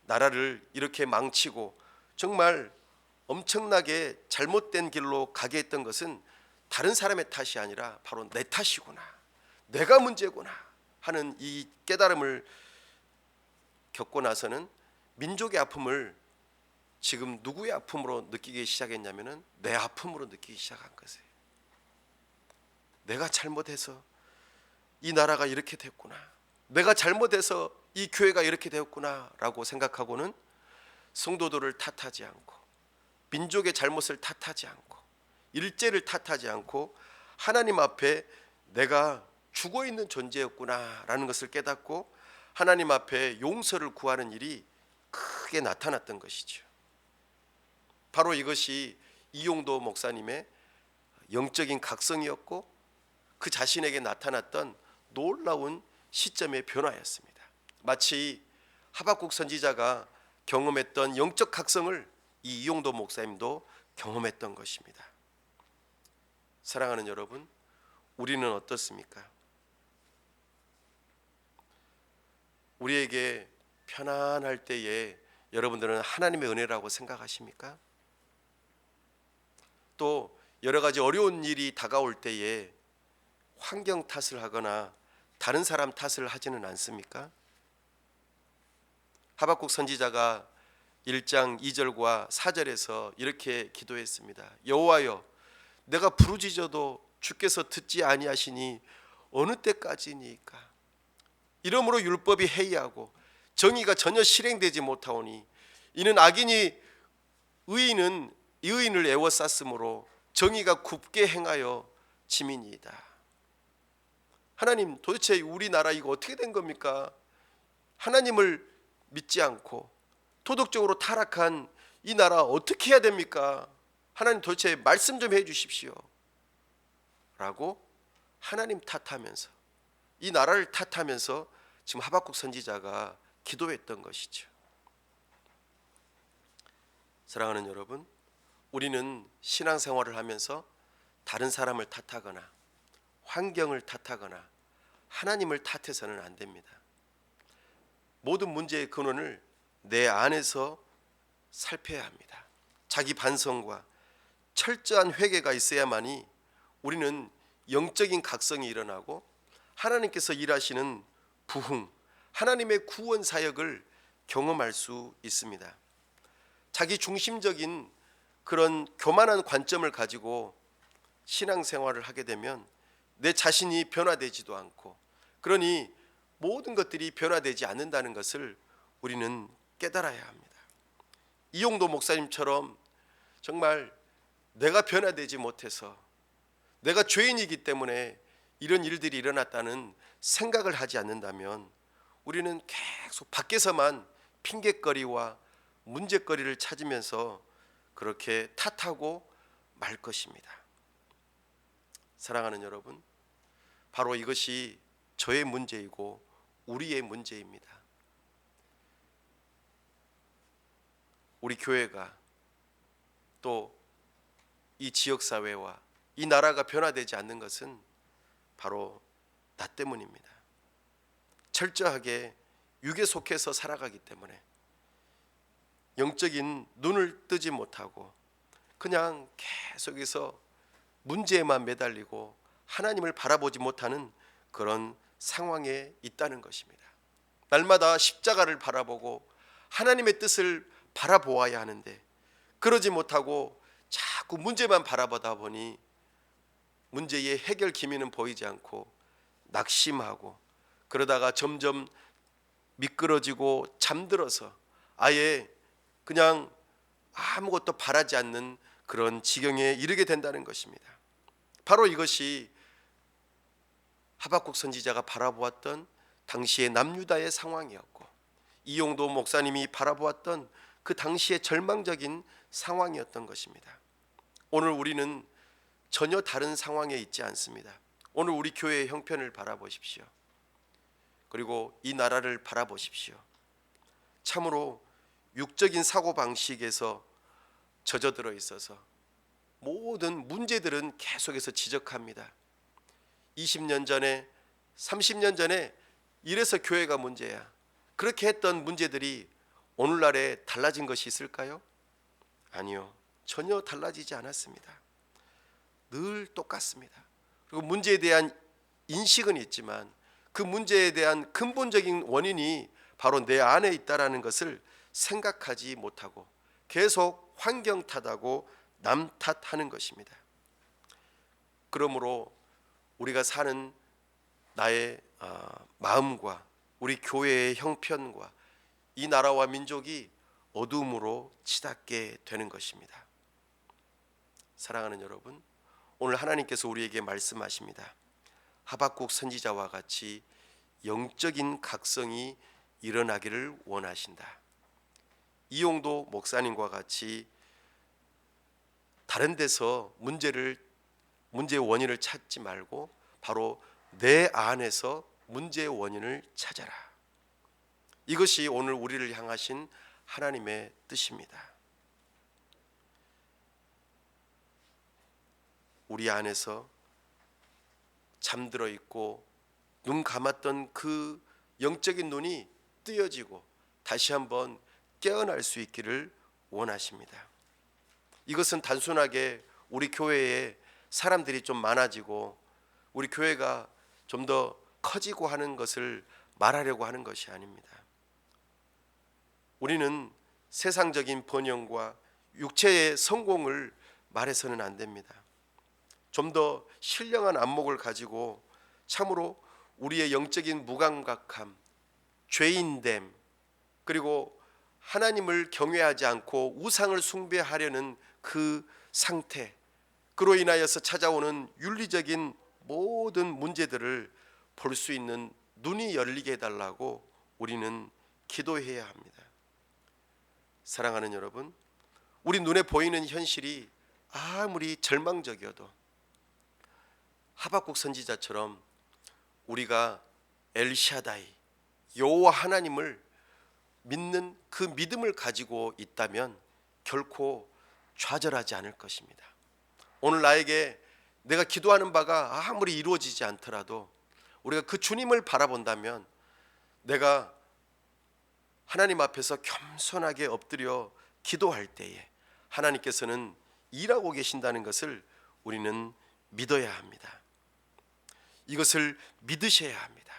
나라를 이렇게 망치고 정말 엄청나게 잘못된 길로 가게 했던 것은 다른 사람의 탓이 아니라 바로 내 탓이구나, 내가 문제구나 하는 이 깨달음을 겪고 나서는 민족의 아픔을 지금 누구의 아픔으로 느끼기 시작했냐면은 내 아픔으로 느끼기 시작한 것이에요. 내가 잘못해서 이 나라가 이렇게 됐구나, 내가 잘못해서 이 교회가 이렇게 되었구나 라고 생각하고는 성도들을 탓하지 않고 민족의 잘못을 탓하지 않고 일제를 탓하지 않고 하나님 앞에 내가 죽어있는 존재였구나 라는 것을 깨닫고 하나님 앞에 용서를 구하는 일이 크게 나타났던 것이죠. 바로 이것이 이용도 목사님의 영적인 각성이었고 그 자신에게 나타났던 놀라운 시점의 변화였습니다. 마치 하박국 선지자가 경험했던 영적 각성을 이 이용도 목사님도 경험했던 것입니다. 사랑하는 여러분, 우리는 어떻습니까? 우리에게 편안할 때에 여러분들은 하나님의 은혜라고 생각하십니까? 또 여러 가지 어려운 일이 다가올 때에 환경 탓을 하거나 다른 사람 탓을 하지는 않습니까? 하박국 선지자가 1장 2절과 4절에서 이렇게 기도했습니다. 여호와여, 내가 부르짖어도 주께서 듣지 아니하시니 어느 때까지니까? 이러므로 율법이 해이하고 정의가 전혀 실행되지 못하오니 이는 악인이 의인을 애워쌌으므로 정의가 굽게 행하여 짐이니이다. 하나님, 도대체 우리나라 이거 어떻게 된 겁니까? 하나님을 믿지 않고 도덕적으로 타락한 이 나라 어떻게 해야 됩니까? 하나님, 도대체 말씀 좀 해주십시오 라고 하나님 탓하면서 이 나라를 탓하면서 지금 하박국 선지자가 기도했던 것이죠. 사랑하는 여러분, 우리는 신앙생활을 하면서 다른 사람을 탓하거나 환경을 탓하거나 하나님을 탓해서는 안 됩니다. 모든 문제의 근원을 내 안에서 살펴야 합니다. 자기 반성과 철저한 회개가 있어야만이 우리는 영적인 각성이 일어나고 하나님께서 일하시는 부흥, 하나님의 구원 사역을 경험할 수 있습니다. 자기 중심적인 그런 교만한 관점을 가지고 신앙생활을 하게 되면 내 자신이 변화되지도 않고, 그러니 모든 것들이 변화되지 않는다는 것을 우리는 깨달아야 합니다. 이용도 목사님처럼 정말 내가 변화되지 못해서 내가 죄인이기 때문에 이런 일들이 일어났다는 생각을 하지 않는다면 우리는 계속 밖에서만 핑계거리와 문제거리를 찾으면서 그렇게 탓하고 말 것입니다. 사랑하는 여러분, 바로 이것이 저의 문제이고 우리의 문제입니다. 우리 교회가 또 이 지역사회와 이 나라가 변화되지 않는 것은 바로 나 때문입니다. 철저하게 육에 속해서 살아가기 때문에, 영적인 눈을 뜨지 못하고 그냥 계속해서 문제에만 매달리고 하나님을 바라보지 못하는 그런 상황에 있다는 것입니다. 날마다 십자가를 바라보고 하나님의 뜻을 바라보아야 하는데 그러지 못하고 자꾸 문제만 바라보다 보니 문제의 해결 기미는 보이지 않고 낙심하고 그러다가 점점 미끄러지고 잠들어서 아예 그냥 아무것도 바라지 않는 그런 지경에 이르게 된다는 것입니다. 바로 이것이 하박국 선지자가 바라보았던 당시의 남유다의 상황이었고 이용도 목사님이 바라보았던 그 당시의 절망적인 상황이었던 것입니다. 오늘 우리는 전혀 다른 상황에 있지 않습니다. 오늘 우리 교회의 형편을 바라보십시오. 그리고 이 나라를 바라보십시오. 참으로 육적인 사고방식에서 젖어들어 있어서 모든 문제들은 계속해서 지적합니다. 20년 전에 30년 전에 이래서 교회가 문제야. 그렇게 했던 문제들이 오늘날에 달라진 것이 있을까요? 아니요. 전혀 달라지지 않았습니다. 늘 똑같습니다. 그리고 문제에 대한 인식은 있지만 그 문제에 대한 근본적인 원인이 바로 내 안에 있다라는 것을 생각하지 못하고 계속 환경 탓하고 남 탓하는 것입니다. 그러므로 우리가 사는 나의 마음과 우리 교회의 형편과 이 나라와 민족이 어둠으로 치닫게 되는 것입니다. 사랑하는 여러분, 오늘 하나님께서 우리에게 말씀하십니다. 하박국 선지자와 같이 영적인 각성이 일어나기를 원하신다. 이용도 목사님과 같이 다른 데서 문제의 원인을 찾지 말고 바로 내 안에서 문제의 원인을 찾아라. 이것이 오늘 우리를 향하신 하나님의 뜻입니다. 우리 안에서 잠들어 있고 눈 감았던 그 영적인 눈이 뜨여지고 다시 한번 깨어날 수 있기를 원하십니다. 이것은 단순하게 우리 교회에 사람들이 좀 많아지고 우리 교회가 좀 더 커지고 하는 것을 말하려고 하는 것이 아닙니다. 우리는 세상적인 번영과 육체의 성공을 말해서는 안 됩니다. 좀 더 신령한 안목을 가지고 참으로 우리의 영적인 무감각함, 죄인됨, 그리고 하나님을 경외하지 않고 우상을 숭배하려는 그 상태, 그로 인하여서 찾아오는 윤리적인 모든 문제들을 볼 수 있는 눈이 열리게 해달라고 우리는 기도해야 합니다. 사랑하는 여러분, 우리 눈에 보이는 현실이 아무리 절망적이어도 하박국 선지자처럼 우리가 엘샤다이 여호와 하나님을 믿는 그 믿음을 가지고 있다면 결코 좌절하지 않을 것입니다. 오늘 나에게 내가 기도하는 바가 아무리 이루어지지 않더라도 우리가 그 주님을 바라본다면 내가 하나님 앞에서 겸손하게 엎드려 기도할 때에 하나님께서는 일하고 계신다는 것을 우리는 믿어야 합니다. 이것을 믿으셔야 합니다.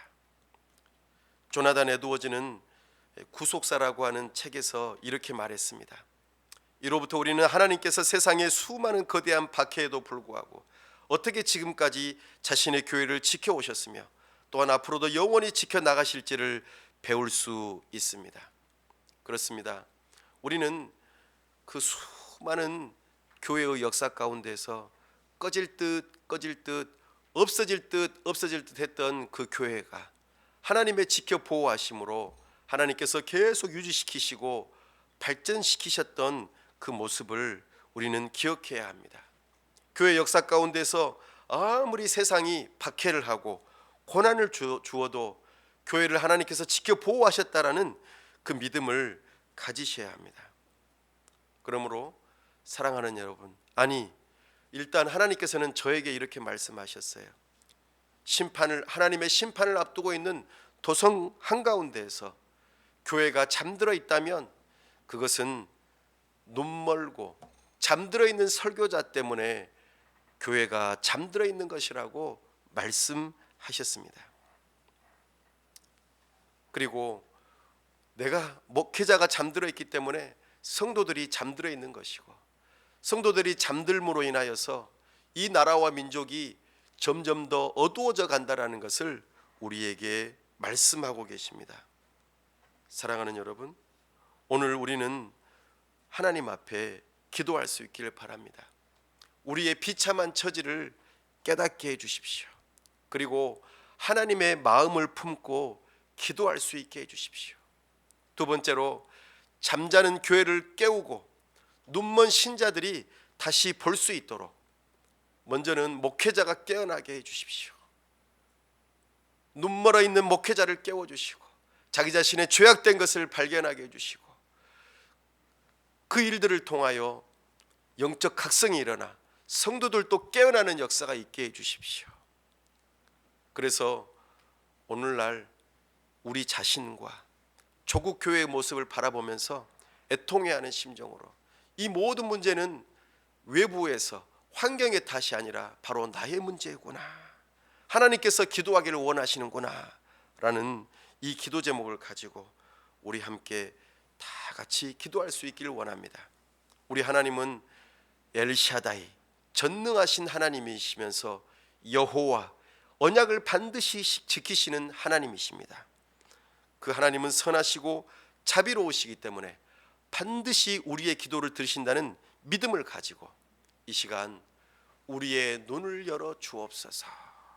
조나단 에드워즈는 구속사라고 하는 책에서 이렇게 말했습니다. 이로부터 우리는 하나님께서 세상의 수많은 거대한 박해에도 불구하고 어떻게 지금까지 자신의 교회를 지켜오셨으며 또한 앞으로도 영원히 지켜나가실지를 배울 수 있습니다. 그렇습니다. 우리는 그 수많은 교회의 역사 가운데서 꺼질 듯 없어질 듯 했던 그 교회가 하나님의 지켜 보호하심으로 하나님께서 계속 유지시키시고 발전시키셨던 그 모습을 우리는 기억해야 합니다. 교회 역사 가운데서 아무리 세상이 박해를 하고 고난을 주어도 교회를 하나님께서 지켜 보호하셨다라는 그 믿음을 가지셔야 합니다. 그러므로 사랑하는 여러분, 일단 하나님께서는 저에게 이렇게 말씀하셨어요. 하나님의 심판을 앞두고 있는 도성 한가운데에서 교회가 잠들어 있다면 그것은 눈멀고 잠들어 있는 설교자 때문에 교회가 잠들어 있는 것이라고 말씀하셨습니다. 그리고 내가 목회자가 잠들어 있기 때문에 성도들이 잠들어 있는 것이고, 성도들이 잠들므로 인하여서 이 나라와 민족이 점점 더 어두워져 간다라는 것을 우리에게 말씀하고 계십니다. 사랑하는 여러분, 오늘 우리는 하나님 앞에 기도할 수 있기를 바랍니다. 우리의 비참한 처지를 깨닫게 해주십시오. 그리고 하나님의 마음을 품고 기도할 수 있게 해주십시오. 두 번째로, 잠자는 교회를 깨우고 눈먼 신자들이 다시 볼 수 있도록 먼저는 목회자가 깨어나게 해주십시오. 눈멀어 있는 목회자를 깨워주시고 자기 자신의 죄악된 것을 발견하게 해주시고 그 일들을 통하여 영적 각성이 일어나 성도들도 깨어나는 역사가 있게 해주십시오. 그래서 오늘날 우리 자신과 조국 교회의 모습을 바라보면서 애통해하는 심정으로, 이 모든 문제는 외부에서 환경의 탓이 아니라 바로 나의 문제구나, 하나님께서 기도하기를 원하시는구나 라는 이 기도 제목을 가지고 우리 함께 다 같이 기도할 수 있기를 원합니다. 우리 하나님은 엘샤다이, 전능하신 하나님이시면서 여호와, 언약을 반드시 지키시는 하나님이십니다. 그 하나님은 선하시고 자비로우시기 때문에 반드시 우리의 기도를 들으신다는 믿음을 가지고 이 시간 우리의 눈을 열어 주옵소서.